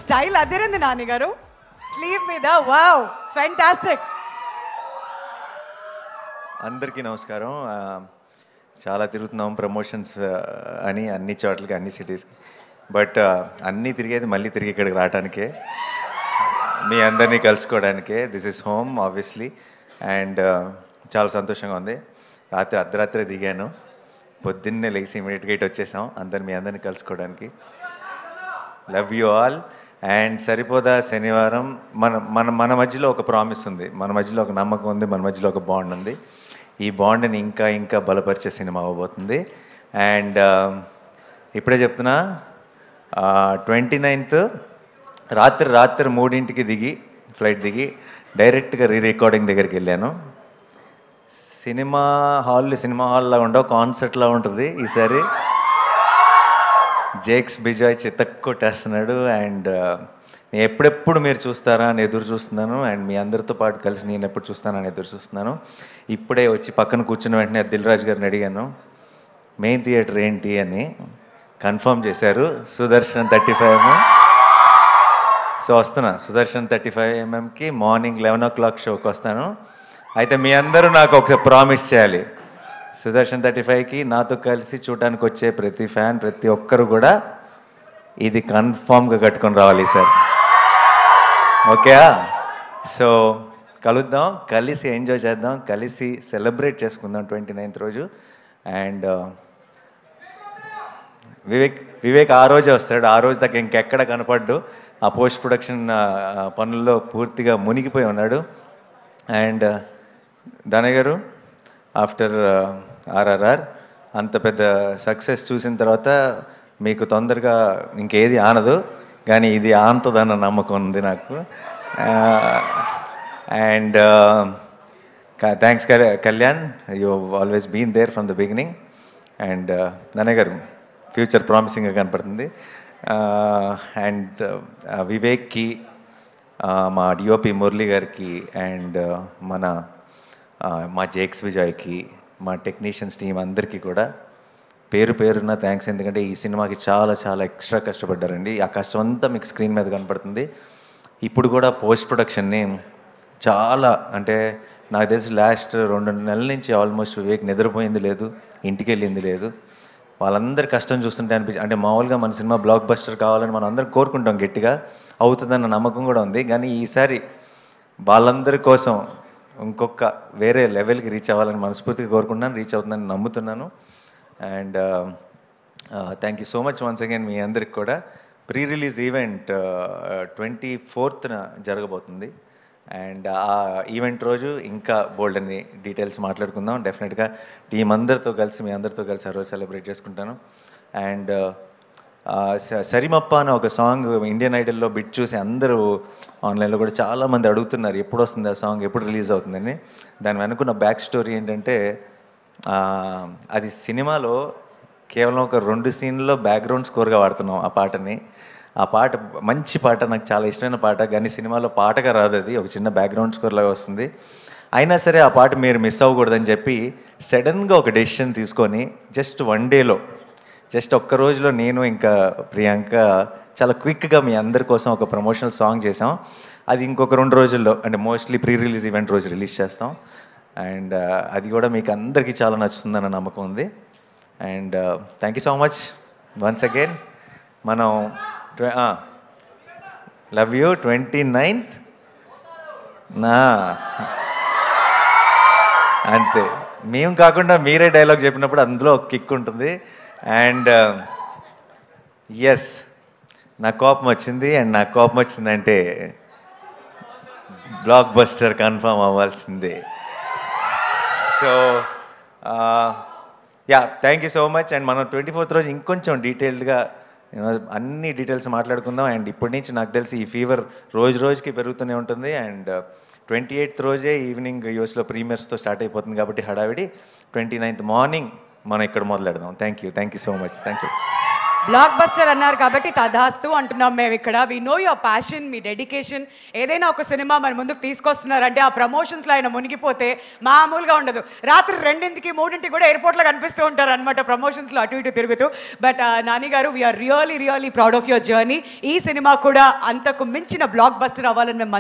Style అదిరింది నాని గారు slew మీద wow fantastic. అందరికీ నమస్కారం. చాలా తిరుగుతున్నాం ప్రమోషన్స్ అని అన్ని చోట్లకి అన్ని సిటీస్కి. బట్ అన్నీ తిరిగేది మళ్ళీ తిరిగి ఇక్కడికి రావడానికే, మీ అందరినీ కలుసుకోవడానికే. This is home obviously. And చాలా సంతోషంగా ఉంది. అర్ధరాత్రి దిగాను, పొద్దున్నే లేచి ఇమీడియట్గా ఇటు వచ్చేసాం మీ అందరినీ కలుసుకోవడానికి. Love you all. అండ్ సరిపోదా శనివారం మన మన మన మధ్యలో ఒక ప్రామిస్ ఉంది, మన మధ్యలో ఒక నమ్మకం ఉంది, మన మధ్యలో ఒక బాండ్ ఉంది. ఈ బాండ్ని ఇంకా ఇంకా బలపరిచే సినిమా అవ్వబోతుంది. అండ్ ఇప్పుడే చెప్తున్నా, 29th రాత్రి 3ంటికి దిగి ఫ్లైట్ దిగి డైరెక్ట్గా రికార్డింగ్ దగ్గరికి వెళ్ళాను. సినిమా హాల్లో ఉండవు, కాన్సర్ట్లో ఉంటుంది ఈసారి. జేక్స్ బిజాయ్ చితక్కొట్టేస్తున్నాడు. అండ్ ఎప్పుడెప్పుడు మీరు చూస్తారా అని ఎదురు చూస్తున్నాను. అండ్ మీ అందరితో పాటు కలిసి నేను ఎప్పుడు చూస్తానని ఎదురు చూస్తున్నాను. ఇప్పుడే వచ్చి పక్కన కూర్చున్న వెంటనే దిల్ రాజు గారిని అడిగాను మెయిన్ థియేటర్ ఏంటి అని. కన్ఫర్మ్ చేశారు, సుదర్శన్ 35mm. సో వస్తున్నా సుదర్శన్ 35mmకి మార్నింగ్ 11 o'clock షోకి వస్తాను. అయితే మీ అందరూ నాకు ఒక ప్రామిస్ చేయాలి, సుదర్శన్ 35కి నాతో కలిసి చూడటానికి వచ్చే ప్రతి ఫ్యాన్ ప్రతి ఒక్కరు కూడా ఇది కన్ఫామ్గా కట్టుకొని రావాలి సార్. ఓకే? సో కలుద్దాం, కలిసి ఎంజాయ్ చేద్దాం, కలిసి సెలబ్రేట్ చేసుకుందాం 29th రోజు. అండ్ వివేక్ ఆ రోజే వస్తాడు. ఆ రోజు దాకా ఇంకెక్కడ కనపడ్డు, ఆ పోస్ట్ ప్రొడక్షన్ పనుల్లో పూర్తిగా మునిగిపోయి ఉన్నాడు. అండ్ దానయ్య గారు ఆఫ్టర్ RRR అంత పెద్ద సక్సెస్ చూసిన తర్వాత మీకు తొందరగా ఇంకేది ఆనదు, కానీ ఇది ఆనుతుందన్న నమ్మకం ఉంది నాకు. And thanks Kalyan, you always been there from the beginning. And Danayya garu future ప్రామిసింగ్గా కనపడుతుంది. అండ్ వివేక్కి, మా డిఓపి మురళి గారికి, అండ్ మా జేక్స్ విజయ్కి, మా టెక్నీషియన్స్ టీం అందరికీ కూడా పేరు పేరున్న థ్యాంక్స్. ఎందుకంటే ఈ సినిమాకి చాలా చాలా ఎక్స్ట్రా కష్టపడ్డారండి. ఆ కష్టం అంతా మీకు స్క్రీన్ మీద కనపడుతుంది. ఇప్పుడు కూడా పోస్ట్ ప్రొడక్షన్ని చాలా, అంటే నాకు తెలిసి లాస్ట్ 2 నెలల నుంచి ఆల్మోస్ట్ వివేక్ నిద్రపోయింది లేదు, ఇంటికి వెళ్ళింది లేదు. వాళ్ళందరి కష్టం చూస్తుంటే అంటే మామూలుగా మన సినిమా బ్లాక్ బస్టర్ కావాలని మనం అందరం కోరుకుంటాం, గట్టిగా అవుతుందన్న నమ్మకం కూడా ఉంది. కానీ ఈసారి వాళ్ళందరి కోసం ఇంకొక వేరే లెవెల్కి రీచ్ అవ్వాలని మనస్ఫూర్తిగా కోరుకుంటున్నాను, రీచ్ అవుతుందని నమ్ముతున్నాను. And thank you so much once again మీ అందరికి కూడా. ప్రీ రిలీజ్ ఈవెంట్ 24th జరగబోతుంది. అండ్ ఆ ఈవెంట్ రోజు ఇంకా బోల్డ్ అని డీటెయిల్స్ మాట్లాడుకుందాం. డెఫినెట్గా టీం అందరితో కలిసి, మీ అందరితో కలిసి ఆ రోజు సెలబ్రేట్ చేసుకుంటాను. అండ్ సరిమప్ప అని ఒక సాంగ్ ఇండియన్ ఐడల్లో బిట్ చూసి అందరూ ఆన్లైన్లో కూడా చాలామంది అడుగుతున్నారు ఎప్పుడు వస్తుంది ఆ సాంగ్, ఎప్పుడు రిలీజ్ అవుతుందని. దాని వెనుకున్న బ్యాక్ స్టోరీ ఏంటంటే, అది సినిమాలో కేవలం ఒక 2 సీన్లో బ్యాక్గ్రౌండ్ స్కోర్గా వాడుతున్నాం ఆ పాటని. ఆ పాట మంచి పాట, నాకు చాలా ఇష్టమైన పాట, కానీ సినిమాలో పాటగా రాదు, అది ఒక చిన్న బ్యాక్గ్రౌండ్ స్కోర్ లాగా వస్తుంది. అయినా సరే ఆ పాట మీరు మిస్ అవ్వకూడదని చెప్పి సడన్గా ఒక డెసిషన్ తీసుకొని జస్ట్ 1 డేలో, జస్ట్ ఒక్క రోజులో నేను ఇంకా ప్రియాంక చాలా క్విక్గా మీ అందరి కోసం ఒక ప్రమోషనల్ సాంగ్ చేసాం. అది ఇంకొక 2 రోజుల్లో, అంటే మోస్ట్లీ ప్రీ రిలీజ్ ఈవెంట్ రోజు రిలీజ్ చేస్తాం. అండ్ అది కూడా మీకు అందరికీ చాలా నచ్చుతుందన్న నమ్మకం ఉంది. And thank you so much once again. మనం లవ్ యూ 29th అంతే. మేము కాకుండా మీరే డైలాగ్ చెప్పినప్పుడు అందులో ఒక కిక్ ఉంటుంది. అండ్ ఎస్, నా కోపం వచ్చింది. అండ్ నాకు కోపం వచ్చిందంటే బ్లాక్ బస్టర్ కన్ఫర్మ్ అవ్వాల్సిందే. So yeah, thank you so much. And మనం 24th రోజు ఇంకొంచెం డీటెయిల్డ్గా అన్ని డీటెయిల్స్ మాట్లాడుకుందాం. అండ్ ఇప్పటి నుంచి నాకు తెలిసి ఈ ఫీవర్ రోజు రోజుకి పెరుగుతూనే ఉంటుంది. అండ్ 28th రోజే ఈవినింగ్ యూఎస్లో ప్రీమియర్స్తో స్టార్ట్ అయిపోతుంది కాబట్టి హడావిడి. 29th మార్నింగ్ మనం ఇక్కడ మొదలెడదాం. Thank you so much. Thank you. Blockbuster అన్నారు కాబట్టి తదాస్తు అంటున్నాం మేము ఇక్కడ. వి నో యువర్ ప్యాషన్, మీ డెడికేషన్. ఏదైనా ఒక సినిమా మన ముందుకు తీసుకొస్తున్నారంటే ఆ ప్రమోషన్స్లో ఆయన మునిగిపోతే మామూలుగా ఉండదు. రాత్రి 2ంటికి 3ంటికి కూడా ఎయిర్పోర్ట్లో కనిపిస్తూ ఉంటారు అనమాట ప్రమోషన్స్లో అటు ఇటు తిరుగుతూ. But Nani garu, we are really proud of your journey. ఈ సినిమా కూడా అంతకు మించిన బ్లాక్ బస్టర్ అవ్వాలని మేము